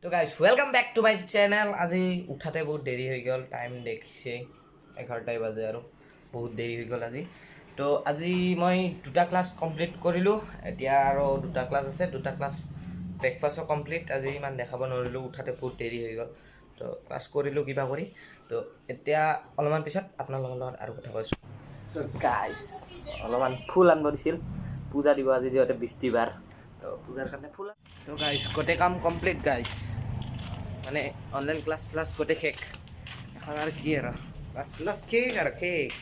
তো guys welcome back to my channel. আজি উঠাতে বহুত দেৰি হৈ গ'ল, টাইম দেখিছে 11টাই বাজে আৰু বহুত দেৰি হৈ গ'ল আজি। তো আজি মই দুটা ক্লাছ কমপ্লিট কৰিলোঁ, এতিয়া আৰু দুটা ক্লাছ আছে, দুটা ক্লাছ ব্ৰেকফাষ্টো কমপ্লিট। আজি ইমান দেখাব নোৱাৰিলোঁ, উঠাতে বহুত দেৰি হৈ গ'ল। তো ক্লাছ কৰিলোঁ কিবা কৰি। তো এতিয়া অলপমান পিছত আপোনালোকৰ লগত আৰু কথা কৈছোঁ। তো গাইজ অলপমান ফুল আনিব দিছিল, পূজা দিব আজি যিহেতু বৃষ্টিবাৰ, তো পূজাৰ কাৰণে ফুল। তো গাইজ গোটেই কাম কমপ্লিট গাইজ, মানে অনলাইন ক্লাছ গোটেই শেষ। এখন আৰু কি আৰু ক্লাছ শেষ আৰু শেষ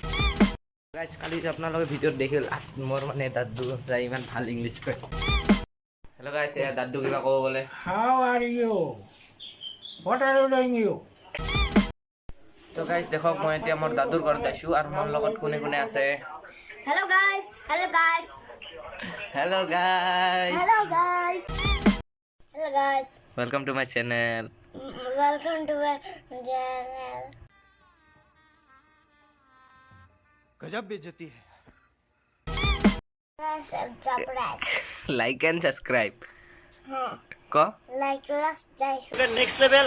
গাইজ। কালি যে আপোনালোকে ভিডিঅ'ত দেখিল মোৰ মানে দাদু যায় ইমান ভাল ইংলিছ কয়। হেল্ল' গাইজ, এয়া দাদু কিবা ক'ব বোলে। How are you? What are you doing you? তো গাইজ দেখক, মই এতিয়া মোৰ দাদুৰ ঘৰত আছোঁ আৰু মোৰ লগত কোনে কোনে আছে। Hello guys. Hello guys. Hello' guys, Hello guys. Hello guys. Welcome to my channel. Welcome to my channel. गजब बेइज्जती है। Surprise. লাইক এণ্ড ছাবস্ক্ৰাইব ক। Like last day. Next level.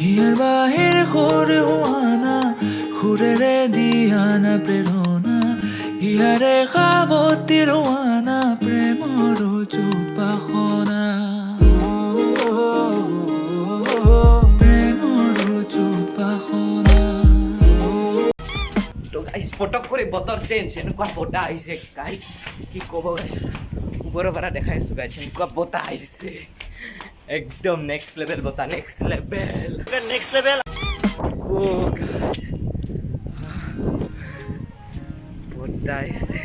হিয়াৰ বাহিৰ ঘুৰে হোৱানা ঘুৰেৰে দিয়ানা প্ৰেৰণা হিয়াৰে সাৱতী ৰোৱানা প্ৰেমৰ যুত বাসনা প্ৰেমৰ যুত বাসনা। তো গাইজ পটক কৰি বতৰ চেঞ্জ, এনেকুৱা বতাহ আহিছে গাইজ, কি ক'ব গাইজ। ওপৰৰ পৰা দেখাই আছোঁ গাইজ, এনেকুৱা বতাহ আহিছে, একদম নেক্সট লেভেল বতাহ, নেক্সট লেভেল। Next level. অ' গাইজ বতাহ আহিছে।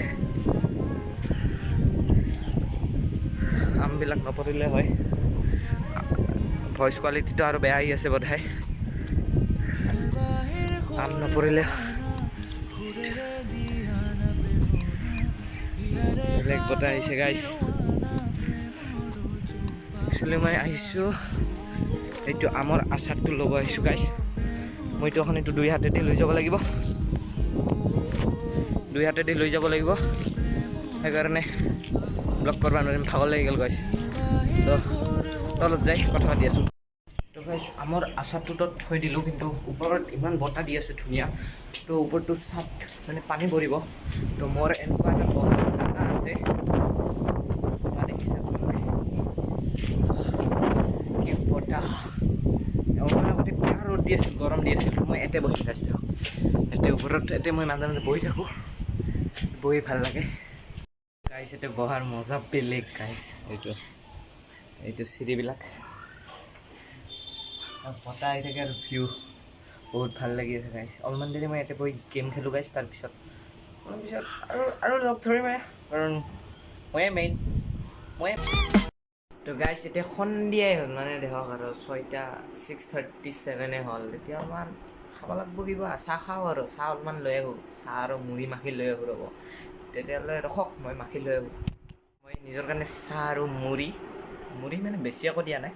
আমবিলাক নপৰিলে হয়, ভইচ কোৱালিটিটো আৰু বেয়া আহি আছে বোধহয়। আম নপৰিলে বেলেগ বতাহ আহিছে গাইজ। একচুৱেলি মই আহিছোঁ এইটো আমৰ আচাৰটো ল'ব আহিছোঁ গাইজ। মইতো এখন এইটো দুই হাতেদি লৈ যাব লাগিব, দুই হাতেদি লৈ যাব লাগিব, সেইকাৰণে ব্লগ কৰিব নোৱাৰিম, ভাগৰ লাগি গ'ল গাইজ। তো তলত যাই কথা পাতি আছোঁ। তো গাইজ আমৰ আচাৰটোতো থৈ দিলোঁ, কিন্তু ওপৰত ইমান বতাহ দি আছে ধুনীয়া। তো ওপৰটো চাট মানে পানী পৰিব। তো মোৰ এনেকুৱা এটা বতাহ জাগা আছে, দেখিছে আপোনালোকে কি বতাহ। অকণমান আগতে পুৰা ৰ'দ দি আছিল, গৰম দি আছিল, মই ইয়াতে বহি আছোঁ, ইয়াতে ওপৰত, ইয়াতে মই মাজে মাজে বহি থাকোঁ, বহি ভাল লাগে গাইজ। ইয়াতে বহাৰ মজা বেলেগ গাইজ। এইটো চিৰিবিলাক বতাহ আহি থাকে আৰু ভিউ বহুত ভাল লাগি আছে গাইজ। অলপমান দেৰি মই ইয়াতে বহি গেম খেলোঁ গাইজ, তাৰপিছত আৰু লগ ধৰিম, কাৰণ ময়ে মেইন, মই। তো গাইজ এতিয়া সন্ধিয়াই হ'ল, মানে দেখক আৰু 6:37 হ'ল। এতিয়া অলপমান খাব লাগিব কিবা, চাহ খাওঁ আৰু চাহ অলপমান লৈ আহোঁ, চাহ আৰু মুড়ি মাখি লৈ আহোঁ ৰ'ব। তেতিয়াহ'লে ৰখক মই মাখি লৈ আহোঁ। মই নিজৰ কাৰণে চাহ আৰু মুড়ি মানে বেছি একো দিয়া নাই,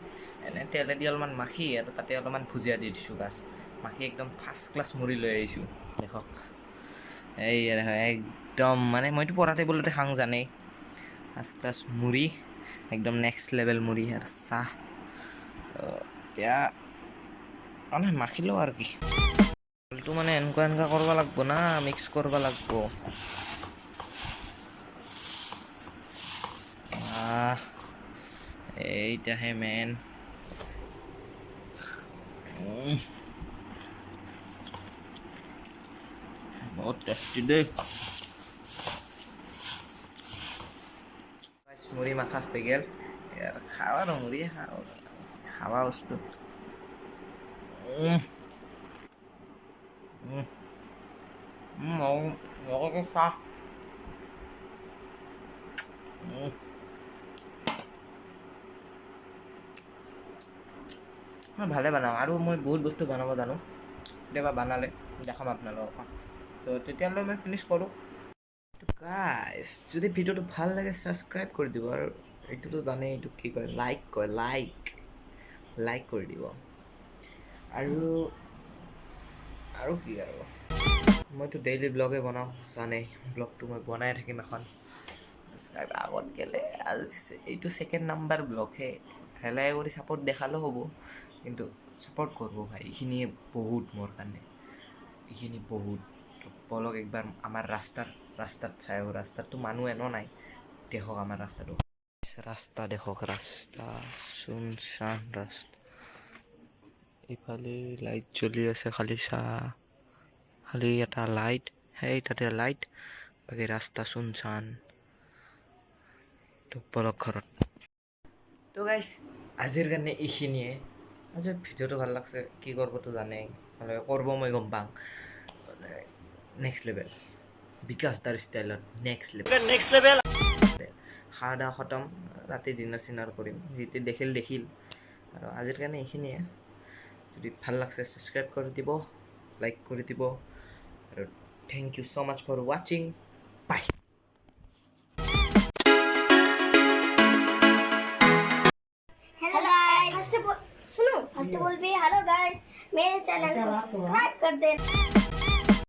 এনেই তেলেদি অলপমান মাখি আৰু তাতে অলপমান ভুজিয়া দি দিছোঁ বাছ। মাখি একদম ফাৰ্ষ্ট ক্লাছ মুড়ি লৈ আহিছোঁ দেখক। এই একদম মানে মইতো পঢ়া টেবুলতে খাওঁ জানেই, ফাৰ্ষ্ট ক্লাছ মুড়ি, একদম নেক্সট লেভেল মুড়ি আৰু চাহ। এতিয়া মানে মাখি লওঁ আৰু কি, এইটো মানে এনেকুৱা কৰিব লাগিব না, মিক্স কৰিব লাগিব। এইটাহে মেন। বহুত টেষ্টি দেই। মুড়ি মাখা হৈ গ'ল, খাওঁ আৰু মুড়িয়ে খাওঁ, খাৱা বস্তু। লগতে চাহ। মই ভালে বনাওঁ আৰু মই বহুত বস্তু বনাব জানো, কেতিয়াবা বনালে দেখাম আপোনালোকক। তো তেতিয়াহ'লে মই ফিনিছ কৰোঁ। গাইজ যদি ভিডিঅ'টো ভাল লাগে ছাবস্ক্ৰাইব কৰি দিব, আৰু এইটোতো জানেই, এইটো কি কয়, লাইক কয়, লাইক লাইক কৰি দিব আৰু আৰু কি আৰু মইতো ডেইলি ব্লগে বনাওঁ জানেই ব্লগটো মই বনাই থাকিম এখন ছাবস্ক্ৰাইব আগত গ'লে আজি এইটো ছেকেণ্ড নাম্বাৰ ব্লগহে হেলাই কৰি ছাপৰ্ট দেখালেও হ'ব কিন্তু ছাপৰ্ট কৰিব ভাই এইখিনিয়ে বহুত মোৰ কাৰণে এইখিনি বহুত বলক একবাৰ আমাৰ ৰাস্তাত চাই ৰাস্তাততো মানুহ এনে নাই দেখক আমাৰ ৰাস্তা দেখক ৰাস্তা চুনচান ৰাস্তা ইফালে লাইট জ্বলি আছে খালি এটা লাইট সেই তাতে লাইট বাকী ৰাস্তা চুনচান তো বলক ঘৰত তো গাইছ আজিৰ কাৰণে এইখিনিয়ে আজিৰ ভিডিঅ'টো ভাল লাগছে কি কৰিবতো জানেই হ'লে কৰিব মই গম পাম নেক্সট লেভেল বিকাশ দাৰ ষ্টাইলত নেক্সট লেভেল नेक्स्ट लेवल খাওয়া দাওয়া খতম ৰাতি ডিনাৰ কৰিম যিটো দেখিল আৰু আজিৰ কাৰণে এইখিনিয়ে যদি ভাল লাগছে ছাবস্ক্ৰাইব কৰি দিব লাইক কৰি দিব আৰু thank you so' much for ৱাচিং বাই हेलो गाइस फर्स्ट बोल भी हेलो गाइस मेरे चैनल को सब्सक्राइब कर देना